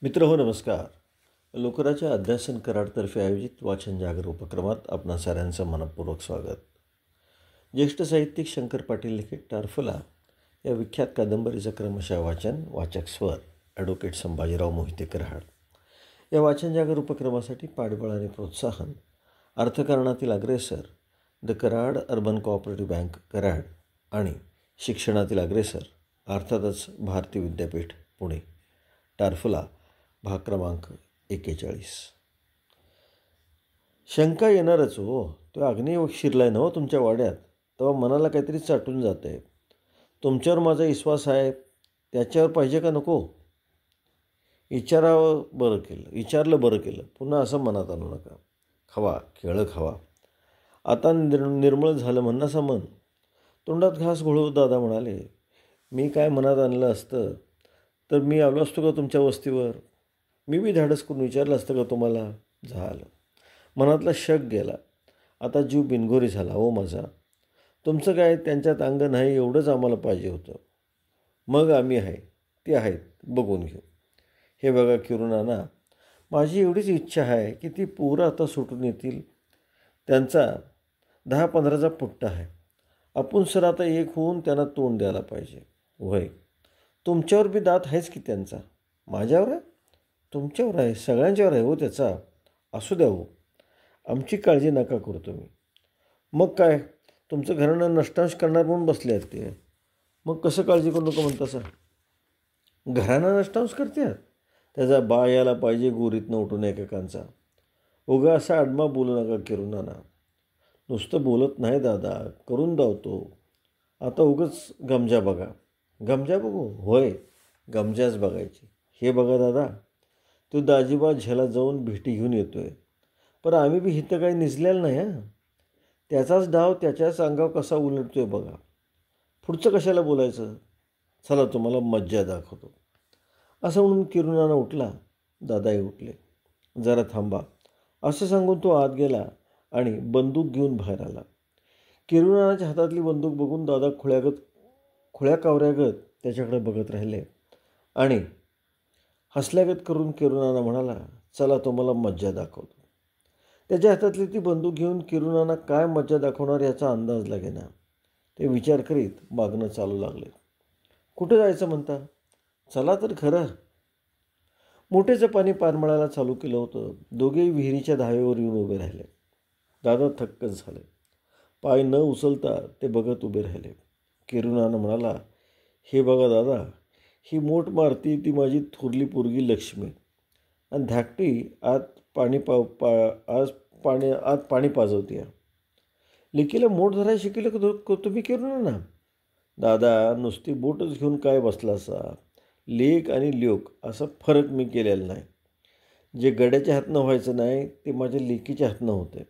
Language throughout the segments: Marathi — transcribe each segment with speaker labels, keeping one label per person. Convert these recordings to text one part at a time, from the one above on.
Speaker 1: मित्र हो नमस्कार. लोकराच्या अध्यासन कराडतर्फे आयोजित वाचन जागर उपक्रमात आपणा साऱ्यांचं मनपूर्वक स्वागत. ज्येष्ठ साहित्यिक शंकर पाटील लिखित टारफला या विख्यात कादंबरीचं क्रमशः वाचन, वाचक स्वर ॲडव्होकेट संभाजीराव मोहिते कराड. या वाचन जागर उपक्रमासाठी पाठबळ आणि प्रोत्साहन अर्थकारणातील अग्रेसर the Karad urban cooperative bank Karad आणि शिक्षणातील अग्रेसर अर्थातच भारती विद्यापीठ पुणे. टारफला भाग क्रमांक 41. शंका येणारच हो. तो अग्नी शिरलाय ना हो तुमच्या वाड्यात, तेव्हा मनाला काहीतरी चाटून जातं आहे. तुमच्यावर माझा विश्वास आहे, त्याच्यावर पाहिजे का नको? विचारलं बरं केलं. पुन्हा असं मनात आणू नका. खावा, केळं खावा. आता निर्मळ झालं म्हणण्याचं मन. तोंडात घास घोळवत दादा म्हणाले, मी काय मनात आणलं असतं तर मी आलो असतो का तुमच्या वस्तीवर? मी बी धाडस करून विचारलं असतं का तुम्हाला? झालं. मनातला शक गेला. आता जीव बिनघोरी झाला हो माझा. तुमचं काय त्यांच्यात अंग नाही एवढंच आम्हाला पाहिजे होतं. मग आम्ही आहे, ते आहेत, बघून घेऊ. हे बघा किरुणाना, माझी एवढीच इच्छा आहे की ती पोरं आता सुटून येतील. त्यांचा 10-15चा पुट्टा आहे. आपण सर आता एक होऊन त्यांना तोंड द्यायला पाहिजे. वय तुमच्यावर बी दात आहेच की त्यांचा. माझ्यावर आहे? तुमच्यावर आहे, सगळ्यांच्यावर आहे हो त्याचा. असू द्या हो, आमची काळजी नका करू तुम्ही. मग काय, तुमचं घराणं नष्टांश करणार म्हणून बसले आहेत ते. मग कसं काळजी करू नका म्हणता सर? घराणं नष्टांश करतात? त्याचा बा यायला पाहिजे गोरीतनं उठून एकेकांचा. उगा असा आडमा बोलू नका किरुणाना. नुसतं बोलत नाही दादा, करून धावतो. आता उगाच गमजा बघा. गमजा बघू? होय, गमजाच बघायची. हे बघा दादा, तो दाजीबा झेला जाऊन भेटी घेऊन येतो आहे. पण आम्ही बी इथं काही निजलेलं नाही हां. त्याचाच डाव त्याच्याच अंगावर कसा उलटतो आहे बघा. पुढचं कशाला बोलायचं? चला तुम्हाला मज्जा दाखवतो. असं म्हणून किरुणाना उठला. दादाही उठले. जरा थांबा असं सांगून तो आत गेला आणि बंदूक घेऊन बाहेर आला. किरुणानाच्या हातातली बंदूक बघून दादा खुळ्या कावऱ्यागत त्याच्याकडे बघत राहिले आणि हसल्यागत करून किरुणाना म्हणाला, चला तुम्हाला मज्जा दाखवतो. त्याच्या हातातली ती बंदूक घेऊन किरुणाना काय मज्जा दाखवणार याचा अंदाज लागेना. ते विचार करीत मागणं चालू लागले. कुठं जायचं म्हणता? चला तर खरं. मोठेचं पाणी पारमळायला चालू केलं होतं. दोघेही विहिरीच्या धावेवर येऊन उभे राहिले. दादा थक्कच झाले. पाय न उचलता ते बघत उभे राहिले. किरुणाना म्हणाला, हे बघा दादा, ही मोठ मारती ती माझी थोरली पोरगी लक्ष्मी आणि धाकटी आत पाणी पाजवते. लेकीला मोठ धरायला शिकलं का तुम्ही किरुणाना? दादा, नुसती बोटच घेऊन काय बसला असा? लेक आणि ल्योक असा फरक मी केलेला नाही. जे गड्याच्या हातनं व्हायचं नाही ते माझ्या लेकीच्या हातनं होते.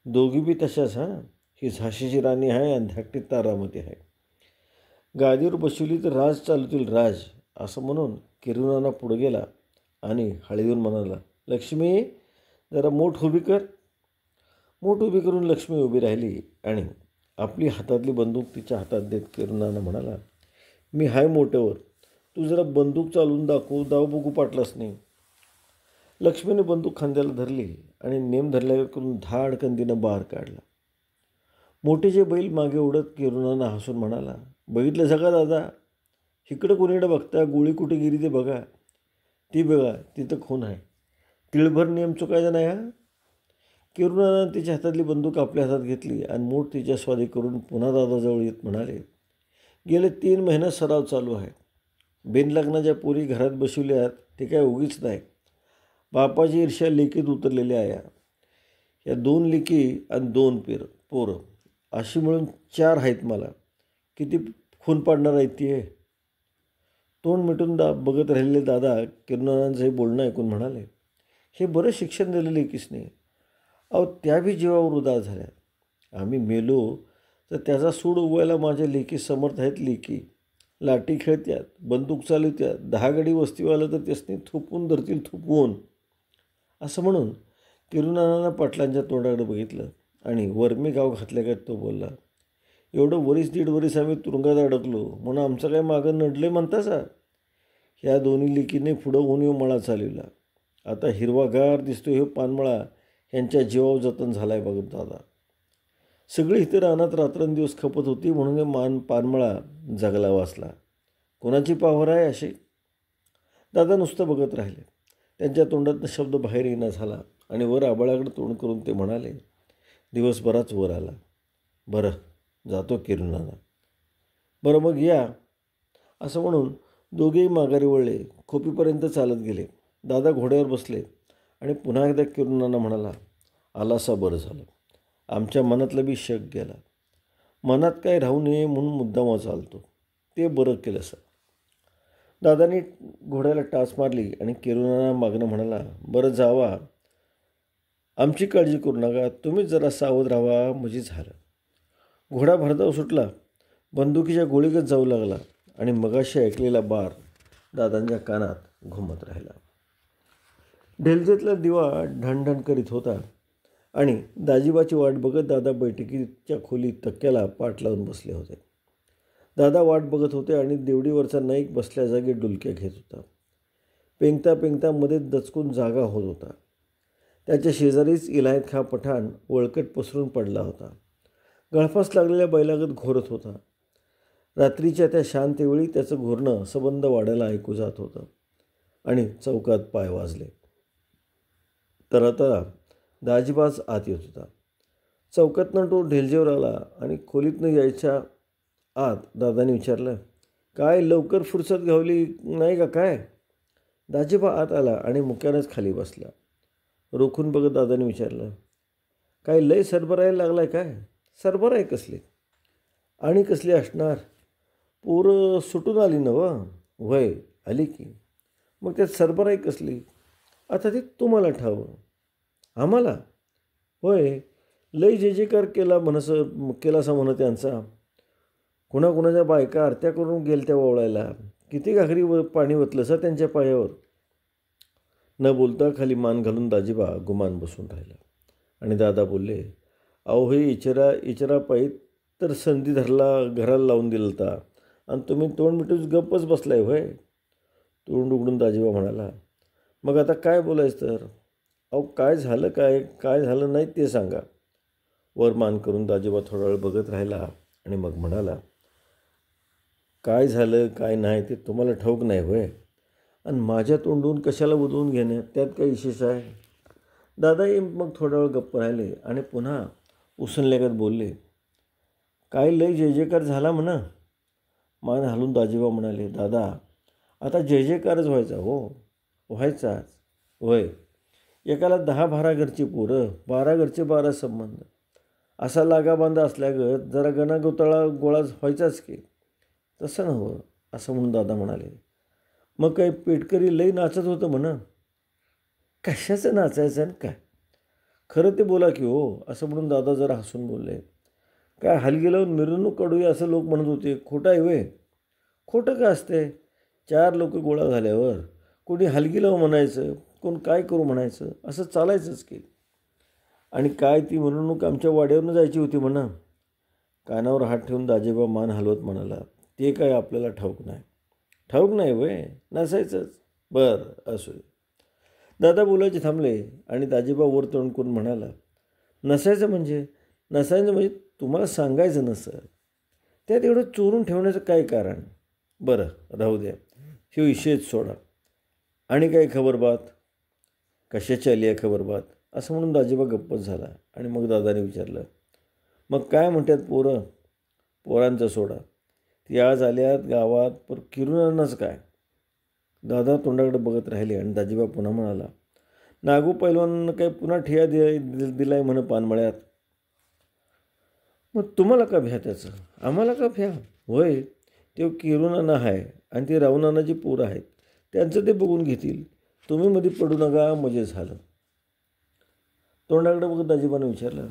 Speaker 1: दोघी बी तशाच हां. ही झाशीची राणी आहे आणि धाकटी तारामती आहे. गादीवर बसवली तर राज चालवतील राज. असं म्हणून किरुणाना पुढे गेला आणि हळीहून म्हणाला, लक्ष्मी जरा मोठ उभी कर. मोठ उभी करून लक्ष्मी उभी राहिली आणि आपली हातातली बंदूक तिच्या हातात देत किरुणाना म्हणाला, मी हाय मोठ्यावर, तू जरा बंदूक चालवून दाव बघू पाटलास नाही. लक्ष्मीने बंदूक खांद्याला धरली आणि नेम धरल्यावर करून धाडकंदीनं बाहेर काढला. मोठीचे बैल मागे उडत किरुणाना हसून म्हणाला, बघितलं सगळं दादा, इकडं कोणीकडं बघता, गोळी कुठे गेली ते बघा. ती बघा, तिथं खून आहे. तिळभर नियम चुकायचा नाही हा. किरुणानं तिच्या हातातली बंदूक आपल्या हातात घेतली आणि मूठ तिच्या स्वाधी करून पुन्हा दादाजवळ येत म्हणाले, गेले 3 महिने सराव चालू आहे. बिनलग्नाच्या पोरी घरात बसवल्यात ते काय उगीच नाही. बापाची ईर्ष्या लेकीत उतरलेली आहे. या 2 लेकी आणि 2 पोरं अशी मिळून 4 आहेत मला. किती खून पाडणार आहेत ती? तोंड मिटून बघत राहिलेले दादा किरुणानांचं हे बोलणं ऐकून म्हणाले, हे बरं शिक्षण दिलं लेकीसने. अहो त्या बी जीवावर उदार झाल्या. आम्ही मेलो तर त्याचा सूड उगवायला माझ्या लेकी समर्थ आहेत. लेकी लाठी खेळत्यात, बंदूक चालवत्यात, 10 गडी वस्तीवालं तर त्यासनी थोपवून धरतील थोपवून. असं म्हणून किरुणानानं पाटलांच्या तोंडाकडे बघितलं आणि वरमी गाव घातल्यागत तो बोलला, एवढं 1.5-1.5 वर्ष आम्ही तुरुंगात अडकलो म्हणून आमचं काय मागं नडलं म्हणतासा? ह्या दोन्ही लेकीने पुढं होऊन येऊ मळा चालविला. आता हिरवागार दिसतो हे पानमळा ह्यांच्या जीवावर जतन झाला आहे बघत दादा. सगळी इतर रानात रात्रंदिवस खपत होती म्हणून हे पानमळा जगला वाचला. कोणाची पावर आहे अशी? दादा नुसतं बघत राहिले. त्यांच्या तोंडातनं शब्द बाहेर येणं झाला आणि वर आबाळाकडे तोंड करून ते म्हणाले, दिवसभराच वर आला. बरं जातो किरुणाला. बरं मग या. असं म्हणून दोघेही माघारी वळले. खोपीपर्यंत चालत गेले. दादा घोड्यावर बसले आणि पुन्हा एकदा किरुणांना म्हणाला, आलासा बरं झालं. आमच्या मनातलं बी शक गेला. मनात काय राहू नये म्हणून मुद्दाम चालतो. ते बरं केलं सर. दादानी घोड्याला टाच मारली आणि किरुणांना मागणं म्हणाला, बरं जावा. आमची काळजी करू नका. तुम्हीच जरा सावध राहावा म्हणजे झालं. घोडा भरधाव सुटला. बंदुकीच्या गोळीगत जाऊ लागला आणि मगाशी ऐकलेला बार दादांच्या कानात घुमत राहिला. ढेलजेतला दिवा ढणढण करीत होता आणि दाजीबाची वाट बघत दादा बैठकीच्या खोलीत तक्क्याला पाठ लावून बसले होते. दादा वाट बघत होते आणि देवडीवरचा नाईक बसल्या जागी डुलक्या घेत होता. पेंगता पेंगता मध्ये दचकून जागा होत होता. त्याच्या शेजारीच इलायत खा पठाण वळकट पसरून पडला होता. गळफास लागलेल्या बैलागत घोरत होता. रात्रीच्या त्या शांतवेळी त्याचं घोरणं सबंध वाड्याला ऐकू जात होतं आणि चौकात पाय वाजले. तरातरा दाजीबाज आत येत होता. चौकातनं तो ढेलजेवर आला आणि खोलीतनं यायच्या आत दादाने विचारलं, काय लवकर फुरसत घावली नाही का काय? दाजीबा आत आला आणि मुक्यानंच खाली बसला. रोखून बघत दादाने विचारलं, काय लय सरबरायला लागलाय काय? सरबराय कसली? आणि कसली असणार? पोरं सुटून आली ना व? वय आली की. मग त्यात सरबराई कसली? आता ते तुम्हाला ठावं. आम्हाला? होय, लय जे जे कार केलासा म्हणत त्यांचा. कुणाकुणाच्या बायका आरत्या करून गेलत्या ओवळायला. किती घागरी पाणी ओतलं सर त्यांच्या पायावर. न बोलता खाली मान घालून दाजीबा गुमान बसून राहिला आणि दादा बोलले, अहो हे इचरा पायी तर संधी घराला लावून दिलं होता आणि तुम्ही तोंड मिटून गप्पच बसलाय होय. तोंड उघडून दाजीबा म्हणाला, मग आता काय बोलायचं तर? अहो काय झालं काय झालं नाही ते सांगा. वर मान करून दाजीबा थोडा वेळ बघत राहिला आणि मग म्हणाला, काय झालं काय नाही ते तुम्हाला ठाऊक नाही होय. आणि माझ्या तोंडून कशाला उधळून घेणे त्यात काही विशेष आहे? दादाही मग थोडा वेळ गप्प राहिले आणि पुन्हा उसनल्यागत बोलले, काय लय जय जयकार झाला म्हणा. मान हलून दाजीबा म्हणाले, दादा आता जय जयकारच व्हायचा हो. व्हायचाच होय. एकाला 10-12 घरची पोरं, 12 घरचे 12 संबंध. असा लागाबांधा असल्यागत जरा गणागोताळा गोळा व्हायचाच की. तसं नव्हं असं म्हणून दादा म्हणाले, मग काय पेटकरी लई नाचत होतं म्हणा. कशाचं नाचायचं आणि काय? खरं ते बोला की हो. असं म्हणून दादा जरा हसून बोलले, काय हलगी लावून मिरवणूक काढूया असं लोक म्हणत होते. खोटं आहे वे? खोटं का असते? 4 लोक गोळा झाल्यावर कोणी हलगी लावू म्हणायचं, कोण काय करू म्हणायचं, असं चालायचंच की. आणि काय ती मिरवणूक आमच्या वाड्यावरनं जायची होती म्हणा. कानावर हात ठेवून दाजीबा मान हलवत म्हणाला, ते काय आपल्याला ठाऊक नाही. ठाऊक नाही वय? नसायचंच. बरं असू दे. दादा बोलायचे थांबले आणि दाजीबा वर तोंड करून म्हणाला, नसायचं म्हणजे तुम्हाला सांगायचं नसं. त्यात एवढं चोरून ठेवण्याचं काय कारण? बरं राहू द्या, हे विषयच सोडा. आणि काही खबरबात? कशाची आली आहे खबरबात? असं म्हणून दाजीबा गप्पच झाला आणि मग दादाने विचारलं, मग काय म्हणतात पोरं? पोरांचं सोडा. ती आज आल्यात गावात, पर किरुणांनाच काय? दादा तोंडाकडे बघत राहिले आणि दाजीबा पुन्हा म्हणाला, नागू पैलवानानं काय पुन्हा ठिया दिलाय म्हण पानमळ्यात. मग तुम्हाला का भ्या त्याचं? आम्हाला का भ्या? होय, ते किरुणांना आहे आणि ते रावणानाची पोरं आहेत. त्यांचं ते बघून घेतील. तुम्ही मध्ये पडू नका म्हणजे झालं. तोंडाकडे बघत दाजीबानं विचारलं,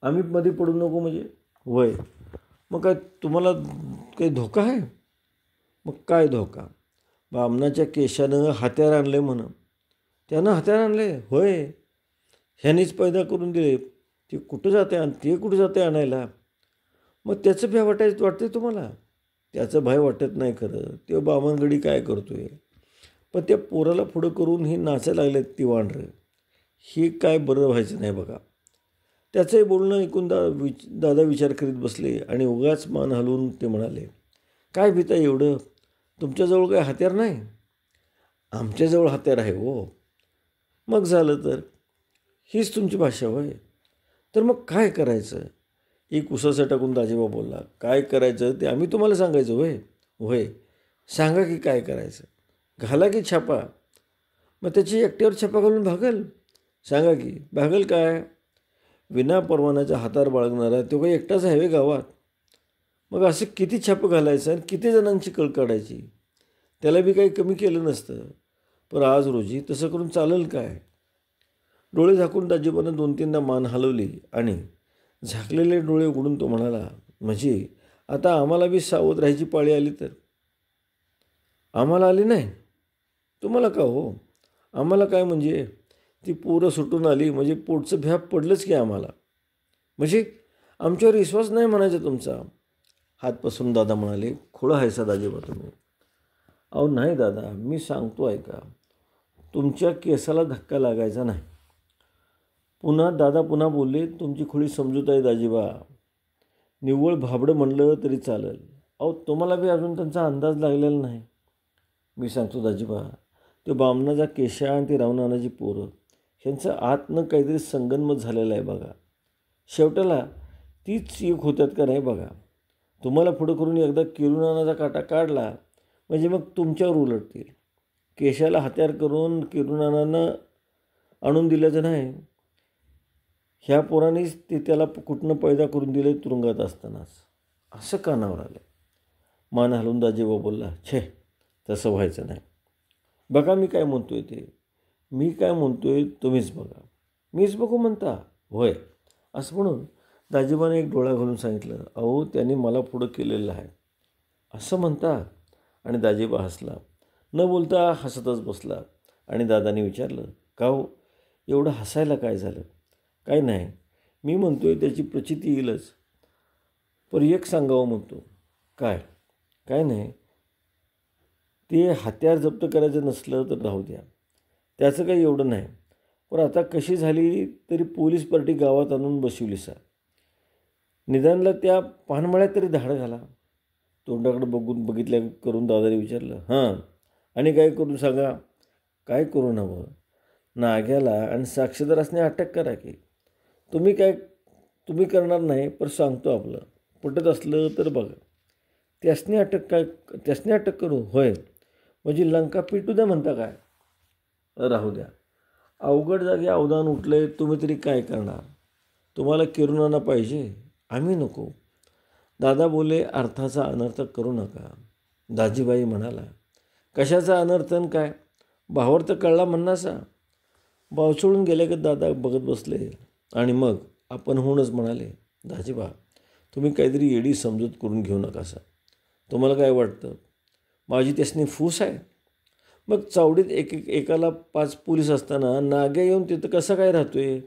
Speaker 1: आम्ही मध्ये पडू नको म्हणजे? होय. मग काय तुम्हाला काही धोका आहे? मग काय धोका? बामणाच्या केशानं हत्यार आणले म्हण. त्यानं हत्यार आणले? होय. ह्यानीच पैदा करून दिले. ते कुठं जाते आणायला? मग त्याचं भ्या वाटते तुम्हाला? त्याचं भय वाटत नाही खरं. ते बामणगडी काय करतोय? पण त्या पोराला पुढं करून ही नाचायला लागलेत ती वानरं. हे काय बरं व्हायचं नाही बघा. त्याचंही बोलणं ऐकून दादा विचार करीत बसले आणि उगाच मान हलवून ते म्हणाले, काय भीता एवढं? तुमच्याजवळ काय हत्यार नाही? आमच्याजवळ हत्यार आहे हो. मग झालं तर? हीच तुमची भाषा होय? तर मग काय करायचं? एक उसासा टाकून दाजीबा बोलला, काय करायचं ते आम्ही तुम्हाला सांगायचं होय? होय, सांगा की काय करायचं? घाला की छापा. मग त्याची एकट्यावर छापा घालून भागल? सांगा की भागल काय? विना परवान्याचा हातार बाळगणारा तो काही एकटाच आहे गावात. मग असं किती छापं घालायचं आणि किती जणांची कळ काढायची? त्याला बी काही कमी केलं नसतं. पण आज रोजी तसं करून चालेल काय? डोळे झाकून दाजीबानं 2-3दा मान हलवली आणि झाकलेले डोळे उघडून तो म्हणाला, म्हणजे आता आम्हाला बी सावध राहायची पाळी आली तर? आम्हाला आली नाही? तुम्हाला का हो? आम्हाला काय म्हणजे? ती पोरं सुटून आली म्हणजे पोटचं भ्याप पडलंच की आम्हाला. म्हणजे आमच्यावर विश्वास नाही म्हणायचा तुमचा? हात पसरून दादा म्हणाले, खोळं आहेसा दाजीबा तुम्ही. अहो नाही दादा, मी सांगतो ऐका. तुमच्या केसाला धक्का लागायचा नाही. दादा पुन्हा बोलले, तुमची खोळी समजूत आहे दाजीबा. निव्वळ भाबडं म्हणलं तरी चालेल. अहो तुम्हाला बी अजून त्यांचा अंदाज लागलेला नाही. मी सांगतो दाजीबा, ते बामणाचा केशा आणि ती रावणानाची पोरं ह्यांचं आतनं काहीतरी संगनमत झालेलं आहे बघा. शेवटाला तीच एक होत्यात का नाही बघा. तुम्हाला पुढं करून एकदा किरुनानाचा काटा काढला म्हणजे मग तुमच्यावर उलटतील. केशाला हत्यार करून किरुनानानं आणून दिल्याचं नाही. ह्या पोरांनीच ते त्याला कुठनं पैदा करून दिले तुरुंगात असतानाच. असं कानावर आलं. मान हलवून दाजीबा बोलला, छे तसं व्हायचं नाही. बघा मी काय म्हणतोय ते. मी काय म्हणतोय तुम्हीच बघा. मीच बघू म्हणता? होय. असं म्हणून दाजीबाने एक डोळा घालून सांगितलं, अहो त्यांनी मला पुढं केलेलं आहे. असं म्हणता? आणि दाजीबा हसला. न बोलता हसतच बसला आणि दादाने विचारलं, का हो एवढं हसायला काय झालं? काय नाही, मी म्हणतोय त्याची प्रचिती येईलच. पण एक सांगावं म्हणतो. काय? काय नाही, ते हत्यार जप्त करायचं नसलं तर राहू द्या, त्याचं काही एवढं नाही. पण आता कशी झाली तरी पोलीस पार्टी गावात आणून बसवली सा. निदानला त्या पानमळ्यात तरी धाड घाला. तोंडाकडे बघितल्या करून दादाने विचारलं, हां आणि काय करून सांगा? काय करू नवं? नाग्याला आणि साक्षीदारासने अटक करा की. तुम्ही करणार नाही पण सांगतो आपलं. पटत असलं तर बघा. त्यासने अटक करू? होय. म्हणजे लंका पिटू द्या म्हणता काय? राहू द्या. अवघड जागी अवधान उठलंय, तुम्ही तरी काय करणार? तुम्हाला किरुनाना पाहिजे, आम्ही नको. दादा बोले, अर्थाचा अनर्थ करू नका. दाजीबाई म्हणाला, कशाचा अनर्थन काय? भावावर तर कळला म्हणणासा. भाव सोडून गेले का दादा बघत बसले आणि मग आपण होऊनच म्हणाले, दाजीबा तुम्ही काहीतरी येडी समजूत करून घेऊ नकासा. तुम्हाला काय वाटतं माझी त्यासनी फूस आहे? मग चावडीत एकाला 5 पोलीस असताना नाग्या येऊन तिथं कसा काय राहतोय?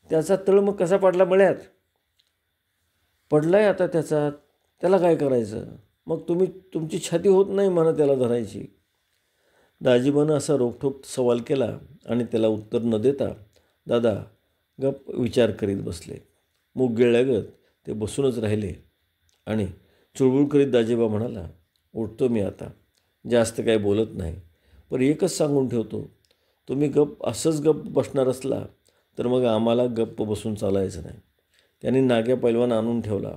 Speaker 1: त्याचा तळ मग कसा पडला मळ्यात? पडलाय आता त्याला काय करायचं? मग तुमची छाती होत नाही म्हणा त्याला धरायची. दाजीबानं असा रोखठोक सवाल केला आणि त्याला उत्तर न देता दादा गप्प विचार करीत बसले. मूग गिळल्यागत ते बसूनच राहिले आणि चुळबुळ करीत दाजीबा म्हणाला, उठतो मी आता. जास्त काही बोलत नाही, पण एकच सांगून ठेवतो, तुम्ही असंच गप्प बसणार असला तर मग आम्हाला गप्प बसून चालायचं नाही. त्यांनी नाग्या पैलवान आणून ठेवला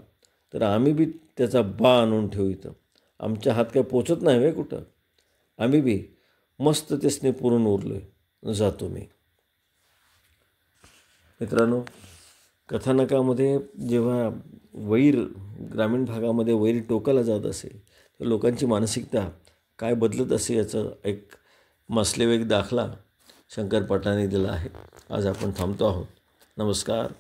Speaker 1: तर आम्ही बी त्याचा बा आणून ठेवू. इथं आमच्या हात काय पोचत नाही वे कुठं. आम्ही बी मस्त त्यासने पुरून उरलो. जातो मी. मित्रांनो, कथानकामध्ये जेव्हा ग्रामीण भागामध्ये वैर टोकाला जात असे तर लोकांची मानसिकता काय बदलत असे याचं एक मसलेवेग दाखला शंकर पाटलांनी दिला आहे. आज आपण थांबतो आहोत. नमस्कार.